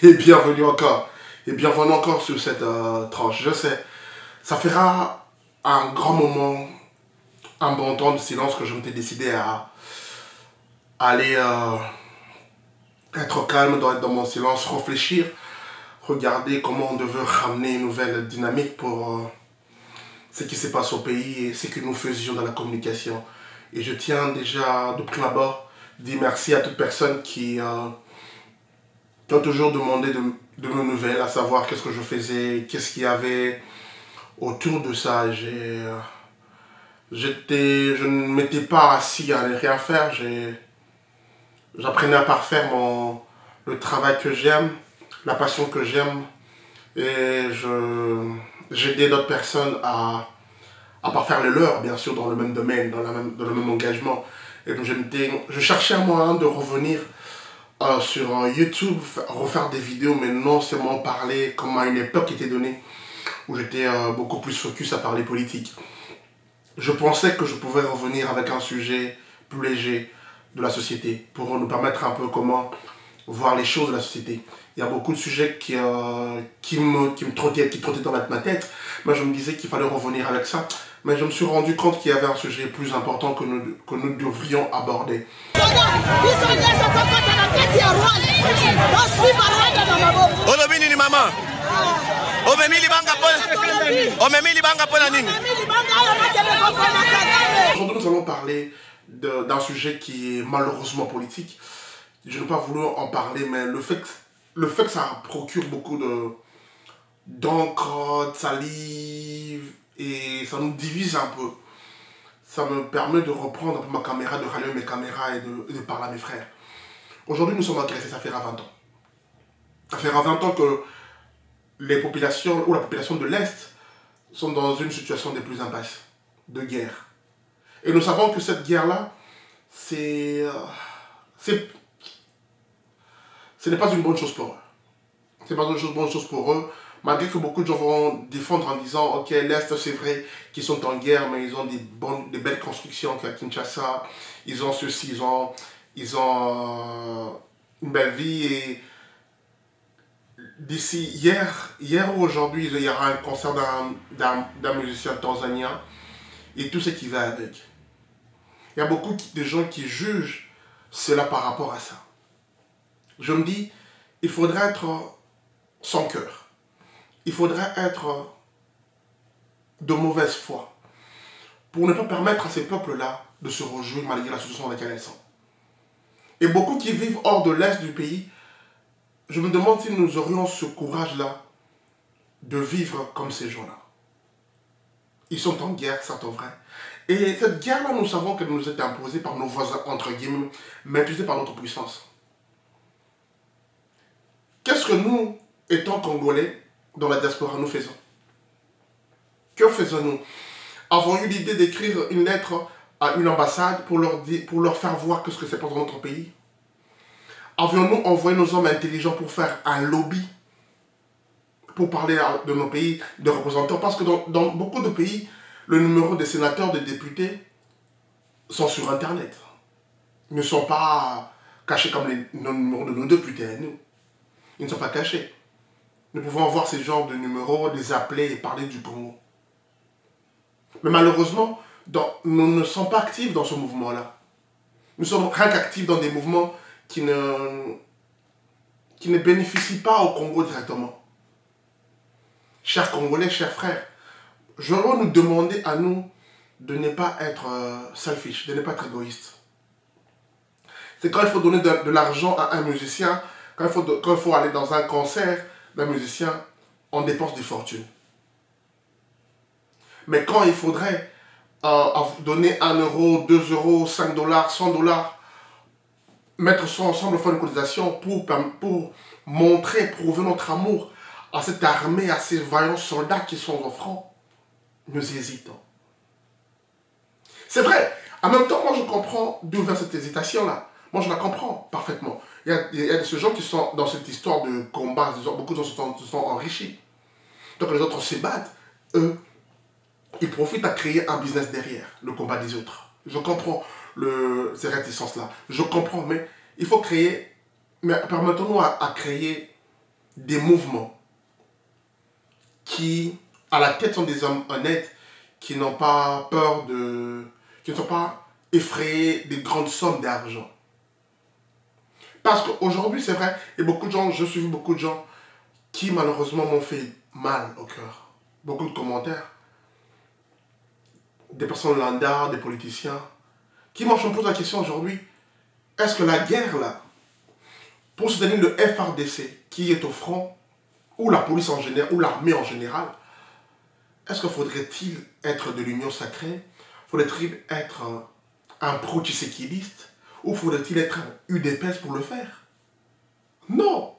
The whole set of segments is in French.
Et bienvenue encore. Et bienvenue encore sur cette tranche. Je sais, ça fera un grand moment, un bon temps de silence que je m'étais décidé à aller être calme dans mon silence, réfléchir, regarder comment on devait ramener une nouvelle dynamique pour ce qui se passe au pays et ce que nous faisions dans la communication. Et je tiens déjà de prime abord à dire merci à toute personne qui ont toujours demandé de mes nouvelles, à savoir qu'est-ce que je faisais, qu'est-ce qu'il y avait autour de ça. Je ne m'étais pas assis à ne rien faire, j'apprenais à parfaire le travail que j'aime, la passion que j'aime, et j'aidais d'autres personnes à parfaire le leur, bien sûr, dans le même domaine, dans le même engagement. Et donc je cherchais un moyen de revenir sur YouTube, refaire des vidéos, mais non seulement parler comme à une époque qui était donnée, où j'étais beaucoup plus focus à parler politique. Je pensais que je pouvais revenir avec un sujet plus léger de la société, pour nous permettre un peu comment voir les choses de la société. Il y a beaucoup de sujets qui me trottaient dans ma tête, mais je me disais qu'il fallait revenir avec ça. Mais je me suis rendu compte qu'il y avait un sujet plus important que nous devrions aborder. Aujourd'hui, nous allons parler d'un sujet qui est malheureusement politique. Je n'ai pas voulu en parler, mais le fait que ça procure beaucoup d'encre, de salive, et ça nous divise un peu. Ça me permet de reprendre un peu ma caméra, de rallumer mes caméras et de parler à mes frères. Aujourd'hui, nous sommes agressés, ça fera 20 ans. Ça fera 20 ans que les populations, ou la population de l'Est, sont dans une situation des plus impasses, de guerre. Et nous savons que cette guerre-là, ce n'est pas une bonne chose pour eux. Ce n'est pas une bonne chose pour eux, malgré que beaucoup de gens vont défendre en disant « Ok, l'Est, c'est vrai qu'ils sont en guerre, mais ils ont des belles constructions à Kinshasa, ils ont ceci, ils ont une belle vie. » Et d'ici hier ou aujourd'hui, il y aura un concert d'un musicien tanzanien et tout ce qui va avec. Il y a beaucoup de gens qui jugent cela par rapport à ça. Je me dis, il faudrait être sans cœur. Il faudrait être de mauvaise foi pour ne pas permettre à ces peuples-là de se réjouir malgré la situation dans laquelle elles sont. Et beaucoup qui vivent hors de l'Est du pays, je me demande si nous aurions ce courage-là de vivre comme ces gens-là. Ils sont en guerre, c'est vrai. Et cette guerre-là, nous savons qu'elle nous est imposée par nos voisins, entre guillemets, maîtrisée par notre puissance. Qu'est-ce que nous, étant Congolais, dans la diaspora, nous faisons? Que faisons-nous? Avons-nous l'idée d'écrire une lettre à une ambassade pour leur faire voir ce que c'est pour notre pays? Avions-nous envoyé nos hommes intelligents pour faire un lobby, pour parler de nos pays, de représentants? Parce que dans beaucoup de pays, le numéro des sénateurs, des députés sont sur Internet. Ils ne sont pas cachés comme les numéros de nos députés à nous. Ils ne sont pas cachés. Nous pouvons voir ces genres de numéros, les appeler et parler du Congo. Mais malheureusement, nous ne sommes pas actifs dans ce mouvement-là. Nous sommes rien qu'actifs dans des mouvements qui ne bénéficient pas au Congo directement. Chers Congolais, chers frères, je veux nous demander à nous de ne pas être selfish, de ne pas être égoïste. C'est quand il faut donner de l'argent à un musicien, quand il faut aller dans un concert d'un musicien, on dépense des fortunes. Mais quand il faudrait donner 1 euro, 2 euros, 5 dollars, 100 dollars, mettre ça ensemble, faire une cotisation pour montrer, prouver notre amour à cette armée, à ces vaillants soldats qui sont au front, nous hésitons. C'est vrai, en même temps, moi je comprends d'où vient cette hésitation-là. Moi je la comprends parfaitement. Il y a ces gens qui sont dans cette histoire de combat, beaucoup de gens se sont enrichis. Donc les autres se battent, eux, ils profitent à créer un business derrière le combat des autres. Je comprends ces réticences-là. Je comprends, mais il faut créer, mais permettons-nous à créer des mouvements qui, à la tête, sont des hommes honnêtes, qui n'ont pas peur de... qui ne sont pas effrayés des grandes sommes d'argent. Parce qu'aujourd'hui, c'est vrai, et beaucoup de gens, je suis vu beaucoup de gens qui malheureusement m'ont fait mal au cœur. Beaucoup de commentaires. Des personnes lambda, des politiciens, qui moi je me pose la question aujourd'hui, est-ce que la guerre là, pour soutenir le FARDC qui est au front, ou la police en général, ou l'armée en général, est-ce que faudrait-il être de l'union sacrée? Faudrait-il être un pro-tshisekidiste? Ou faudrait-il être un UDPS pour le faire? Non.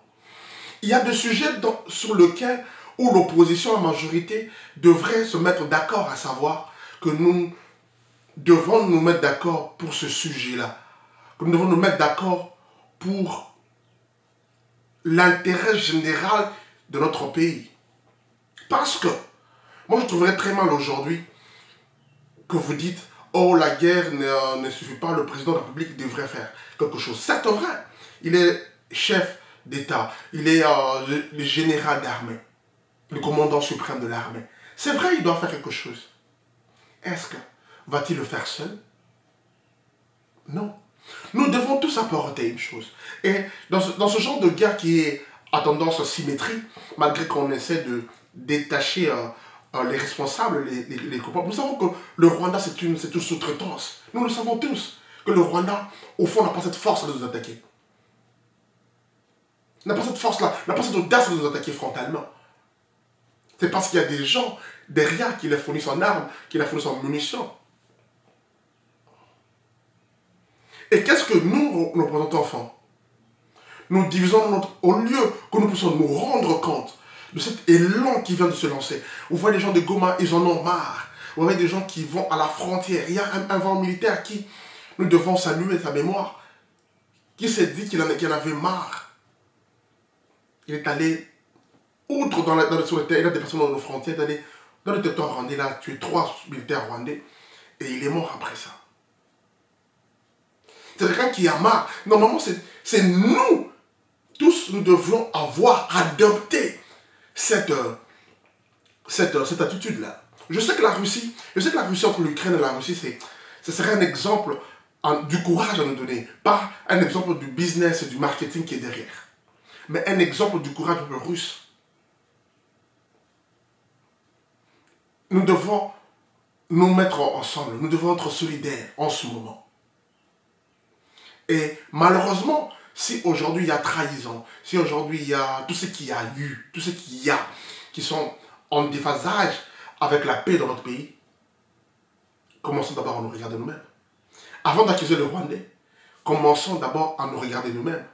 Il y a des sujets sur lesquels où l'opposition, la majorité, devrait se mettre d'accord, à savoir que nous devons nous mettre d'accord pour ce sujet-là. Que nous devons nous mettre d'accord pour l'intérêt général de notre pays. Parce que, moi je trouverais très mal aujourd'hui que vous dites, oh la guerre ne suffit pas, le président de la République devrait faire quelque chose. C'est vrai, il est chef d'État, il est le général d'armée, le commandant suprême de l'armée. C'est vrai, il doit faire quelque chose. Est-ce que va-t-il le faire seul? Non. Nous devons tous apporter une chose. Et dans ce genre de guerre qui est à tendance symétrique, malgré qu'on essaie de détacher les responsables, les coupables, nous savons que le Rwanda, c'est une sous-traitance. Nous le savons tous, que le Rwanda, au fond, n'a pas cette force de nous attaquer. N'a pas cette force-là, n'a pas cette audace de nous attaquer frontalement. C'est parce qu'il y a des gens derrière qui les fournissent en armes, qui les fournissent en munitions. Et qu'est-ce que nous représentants enfants? Nous divisons au lieu que nous puissions nous rendre compte de cet élan qui vient de se lancer. Vous voyez les gens de Goma, ils en ont marre. Vous voyez des gens qui vont à la frontière. Il y a un vent militaire qui, nous devons saluer sa mémoire, qui s'est dit qu'il en avait marre. Il est allé, outre sur le terrain, il y a des personnes dans nos frontières, d'aller dans le territoire rwandais, là, tuer 3 militaires rwandais, et il est mort après ça. C'est quelqu'un qui a marre. Normalement, c'est nous, tous, nous devions avoir adopté cette attitude-là. Je sais que la Russie entre l'Ukraine et la Russie, ce serait un exemple du courage à nous donner. Pas un exemple du business et du marketing qui est derrière. Mais un exemple du courage du peuple russe. Nous devons nous mettre ensemble. Nous devons être solidaires en ce moment. Et malheureusement, si aujourd'hui il y a trahison, si aujourd'hui il y a tout ce qu'il y a eu, tout ce qu'il y a qui sont en déphasage avec la paix dans notre pays, commençons d'abord à nous regarder nous-mêmes. Avant d'accuser le Rwandais, commençons d'abord à nous regarder nous-mêmes.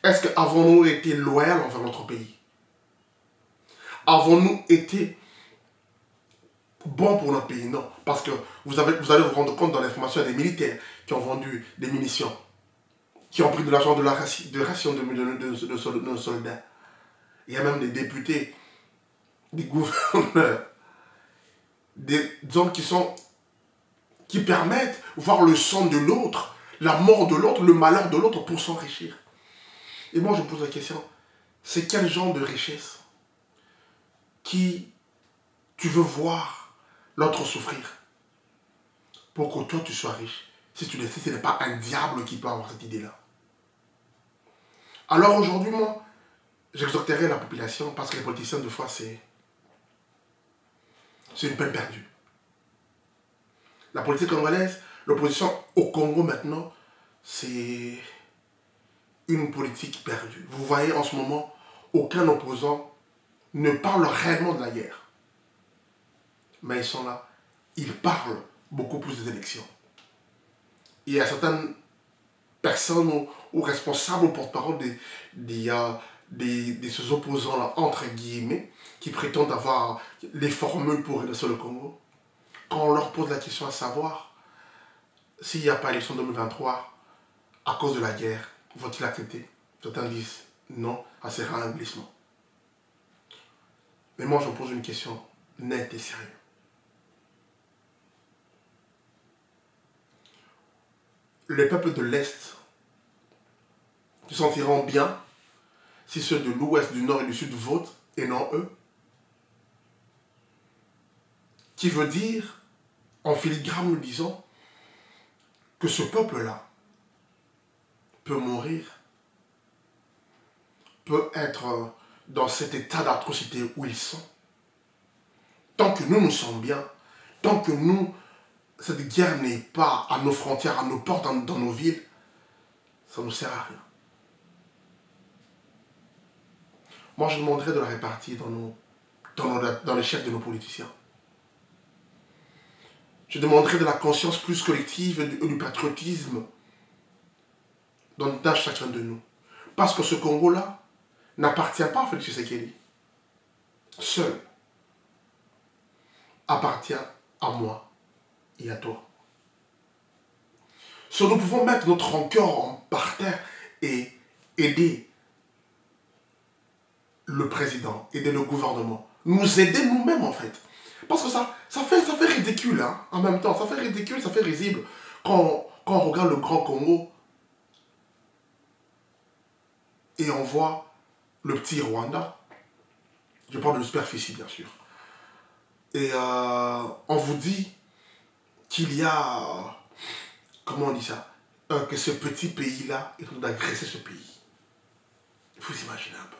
Est-ce qu'avons-nous été loyaux envers notre pays? Avons-nous été bons pour notre pays? Non. Parce que vous allez vous rendre compte dans l'information des militaires qui ont vendu des munitions, qui ont pris de l'argent de ration de soldats. Il y a même des députés, des gouverneurs, des hommes qui permettent de voir le sang de l'autre, la mort de l'autre, le malheur de l'autre pour s'enrichir. Et moi je me pose la question, c'est quel genre de richesse qui tu veux voir l'autre souffrir pour que toi tu sois riche? Si tu le sais, ce n'est pas un diable qui peut avoir cette idée-là. Alors aujourd'hui, moi, j'exhorterai la population parce que les politiciens, de fois, c'est une peine perdue. La politique congolaise, l'opposition au Congo maintenant, c'est une politique perdue. Vous voyez en ce moment, aucun opposant ne parle réellement de la guerre. Mais ils sont là, ils parlent beaucoup plus des élections. Il y a certaines personnes ou responsables ou porte-parole de ces opposants-là, entre guillemets, qui prétendent avoir les formules pour régler sur le Congo. Quand on leur pose la question à savoir s'il n'y a pas élection 2023 à cause de la guerre, vont-ils accepter? Certains disent non, ça sera un glissement. Mais moi, je me pose une question nette et sérieuse. Les peuples de l'Est se sentiront bien si ceux de l'Ouest, du Nord et du Sud votent et non eux? Qui veut dire, en filigrane nous disons, que ce peuple-là peut mourir, peut être dans cet état d'atrocité où ils sont. Tant que nous sommes bien, tant que cette guerre n'est pas à nos frontières, à nos portes, dans nos villes, ça ne nous sert à rien. Moi, je demanderais de la répartir dans les chefs de nos politiciens. Je demanderais de la conscience plus collective et du patriotisme dans chacun de nous. Parce que ce Congo-là n'appartient pas à Félix Tshisekedi. Seul appartient à moi et à toi. Si nous pouvons mettre notre rancœur par terre et aider le président, aider le gouvernement, nous aider nous-mêmes en fait. Parce que ça fait ridicule, hein, en même temps. Ça fait ridicule, ça fait risible. Quand on regarde le Grand Congo et on voit le petit Rwanda, je parle de superficie bien sûr, et on vous dit qu'il y a, comment on dit ça, que ce petit pays-là est en train d'agresser ce pays. Vous imaginez un peu.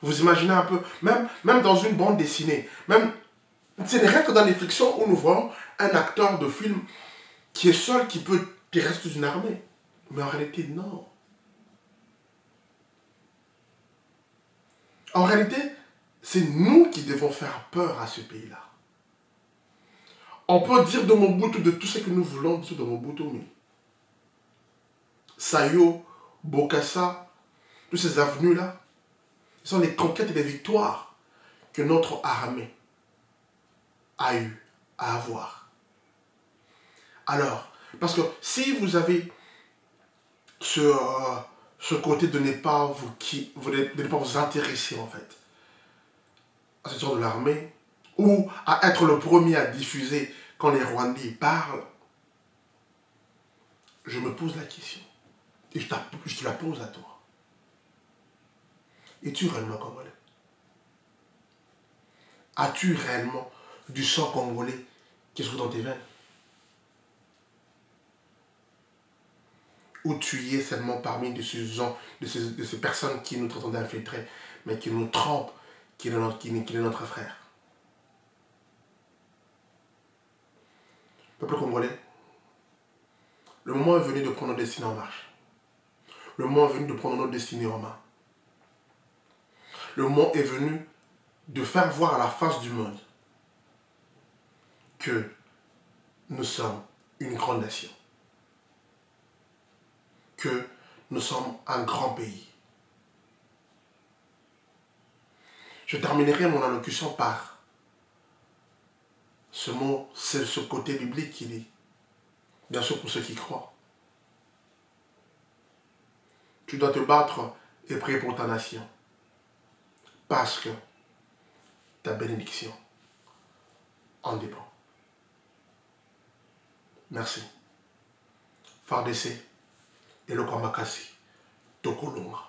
Vous imaginez un peu, même dans une bande dessinée, même, ce n'est rien que dans les fictions où nous voyons un acteur de film qui est seul, qui peut terrestre toute une armée. Mais en réalité, non. En réalité, c'est nous qui devons faire peur à ce pays-là. On peut dire de Mobutu de tout ce que nous voulons dire de Mobutu, mais Sayo, Bokassa, toutes ces avenues-là, ce sont les conquêtes et les victoires que notre armée a eu à avoir. Alors, parce que si vous avez ce côté de ne pas vous intéresser en fait à ce genre de l'armée, ou à être le premier à diffuser quand les Rwandais parlent, je me pose la question. Et je te la pose à toi. Es-tu réellement congolais? As-tu réellement du sang congolais qui se trouve dans tes veines? Ou tu y es seulement parmi de ces personnes qui nous traitent d'infiltrés, mais qui nous trompent, qu'il est notre frère? Peuple congolais, le moment est venu de prendre notre destinée en marche. Le moment est venu de prendre notre destinée en main. Le moment est venu de faire voir à la face du monde que nous sommes une grande nation. Que nous sommes un grand pays. Je terminerai mon allocution par ce mot, c'est ce côté biblique qui dit, bien sûr pour ceux qui croient. Tu dois te battre et prier pour ta nation. Parce que ta bénédiction en dépend. Merci. Fardessé et le Kwamakasi, Tokolonga.